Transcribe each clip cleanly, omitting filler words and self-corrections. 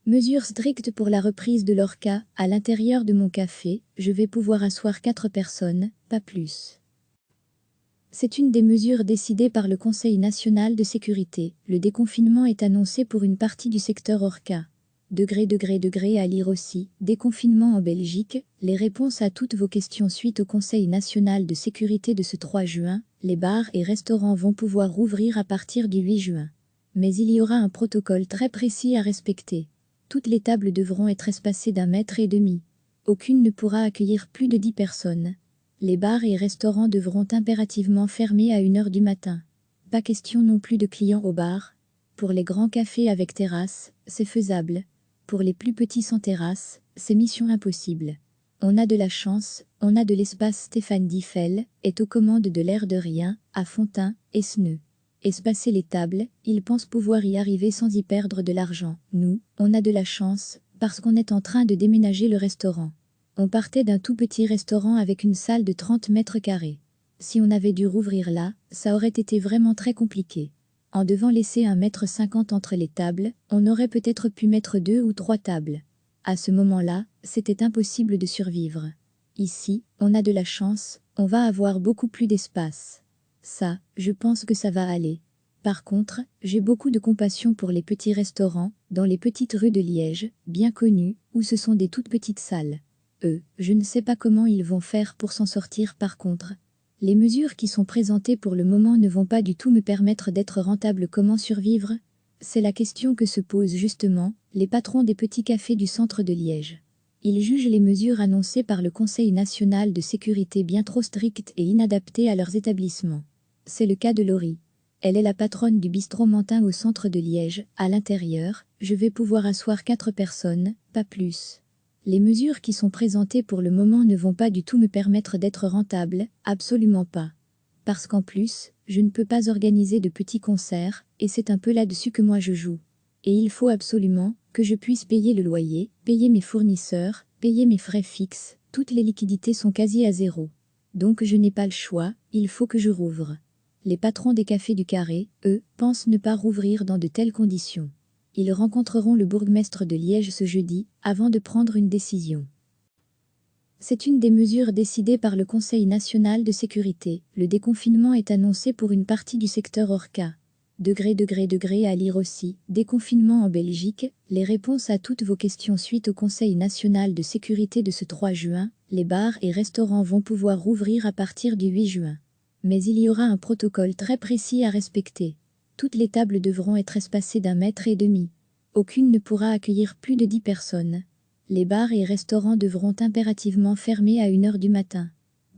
Mesures strictes pour la reprise de l'Orca. À l'intérieur de mon café, je vais pouvoir asseoir 4 personnes, pas plus. C'est une des mesures décidées par le Conseil national de sécurité. Le déconfinement est annoncé pour une partie du secteur Orca. Degré à lire aussi. Déconfinement en Belgique. Les réponses à toutes vos questions suite au Conseil national de sécurité de ce 3 juin. Les bars et restaurants vont pouvoir rouvrir à partir du 8 juin. Mais il y aura un protocole très précis à respecter. Toutes les tables devront être espacées d'1,5 mètre. Aucune ne pourra accueillir plus de 10 personnes. Les bars et restaurants devront impérativement fermer à 1 h du matin. Pas question non plus de clients au bar. Pour les grands cafés avec terrasse, c'est faisable. Pour les plus petits sans terrasse, c'est mission impossible. On a de la chance, on a de l'espace. Stéphane Diffel est aux commandes de l'air de rien, à Fontaine et Sneux. Espacer les tables, il pense pouvoir y arriver sans y perdre de l'argent. Nous, on a de la chance, parce qu'on est en train de déménager le restaurant. On partait d'un tout petit restaurant avec une salle de 30 mètres carrés. Si on avait dû rouvrir là, ça aurait été vraiment très compliqué. En devant laisser 1,50 m entre les tables, on aurait peut-être pu mettre 2 ou 3 tables. À ce moment-là, c'était impossible de survivre. Ici, on a de la chance, on va avoir beaucoup plus d'espace. Ça, je pense que ça va aller. Par contre, j'ai beaucoup de compassion pour les petits restaurants, dans les petites rues de Liège, bien connues, où ce sont des toutes petites salles. Je ne sais pas comment ils vont faire pour s'en sortir. Par contre, les mesures qui sont présentées pour le moment ne vont pas du tout me permettre d'être rentable. Comment survivre? C'est la question que se posent justement les patrons des petits cafés du centre de Liège. Ils jugent les mesures annoncées par le Conseil national de sécurité bien trop strictes et inadaptées à leurs établissements. C'est le cas de Laurie. Elle est la patronne du bistrot Mantin au centre de Liège. À l'intérieur, je vais pouvoir asseoir 4 personnes, pas plus. Les mesures qui sont présentées pour le moment ne vont pas du tout me permettre d'être rentable, absolument pas. Parce qu'en plus, je ne peux pas organiser de petits concerts, et c'est un peu là-dessus que moi je joue. Et il faut absolument que je puisse payer le loyer, payer mes fournisseurs, payer mes frais fixes, toutes les liquidités sont quasi à zéro. Donc je n'ai pas le choix, il faut que je rouvre. Les patrons des cafés du Carré, eux, pensent ne pas rouvrir dans de telles conditions. Ils rencontreront le bourgmestre de Liège ce jeudi, avant de prendre une décision. C'est une des mesures décidées par le Conseil national de sécurité. Le déconfinement est annoncé pour une partie du secteur Orca. Degré à lire aussi. Déconfinement en Belgique. Les réponses à toutes vos questions suite au Conseil national de sécurité de ce 3 juin. Les bars et restaurants vont pouvoir rouvrir à partir du 8 juin. Mais il y aura un protocole très précis à respecter. Toutes les tables devront être espacées d'1,5 mètre. Aucune ne pourra accueillir plus de 10 personnes. Les bars et restaurants devront impérativement fermer à 1 h du matin.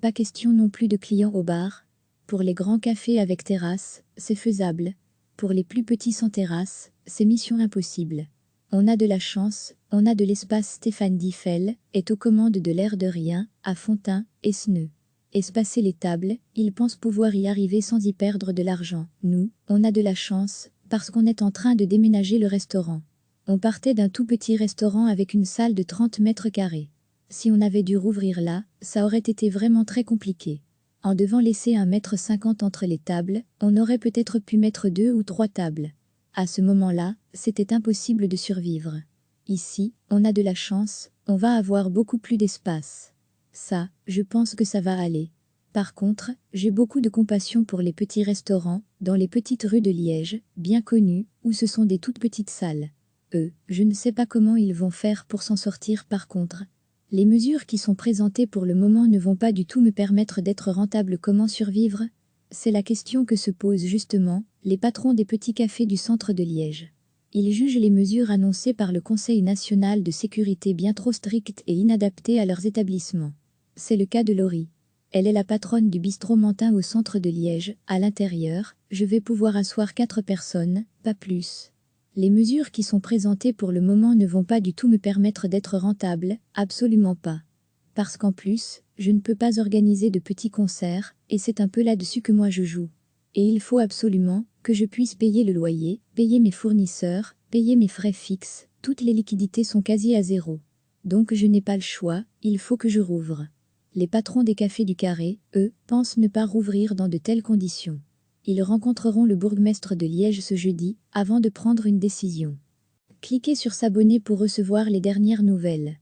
Pas question non plus de clients au bar. Pour les grands cafés avec terrasse, c'est faisable. Pour les plus petits sans terrasse, c'est mission impossible. On a de la chance, on a de l'espace. Stéphane Diffel est aux commandes de l'air de rien, à Fontaine et Sneux. Espacer les tables, il pense pouvoir y arriver sans y perdre de l'argent. Nous, on a de la chance, parce qu'on est en train de déménager le restaurant. On partait d'un tout petit restaurant avec une salle de 30 mètres carrés. Si on avait dû rouvrir là, ça aurait été vraiment très compliqué. En devant laisser 1,50 m entre les tables, on aurait peut-être pu mettre 2 ou 3 tables. À ce moment-là, c'était impossible de survivre. Ici, on a de la chance, on va avoir beaucoup plus d'espace. Ça, je pense que ça va aller. Par contre, j'ai beaucoup de compassion pour les petits restaurants, dans les petites rues de Liège, bien connues, où ce sont des toutes petites salles. Je ne sais pas comment ils vont faire pour s'en sortir. Par contre, les mesures qui sont présentées pour le moment ne vont pas du tout me permettre d'être rentable. Comment survivre? C'est la question que se posent justement les patrons des petits cafés du centre de Liège. Ils jugent les mesures annoncées par le Conseil national de sécurité bien trop strictes et inadaptées à leurs établissements. C'est le cas de Laurie. Elle est la patronne du bistrot Mantin au centre de Liège. À l'intérieur, je vais pouvoir asseoir 4 personnes, pas plus. Les mesures qui sont présentées pour le moment ne vont pas du tout me permettre d'être rentable, absolument pas. Parce qu'en plus, je ne peux pas organiser de petits concerts, et c'est un peu là-dessus que moi je joue. Et il faut absolument que je puisse payer le loyer, payer mes fournisseurs, payer mes frais fixes, toutes les liquidités sont quasi à zéro. Donc je n'ai pas le choix, il faut que je rouvre. Les patrons des cafés du Carré, eux, pensent ne pas rouvrir dans de telles conditions. Ils rencontreront le bourgmestre de Liège ce jeudi, avant de prendre une décision. Cliquez sur s'abonner pour recevoir les dernières nouvelles.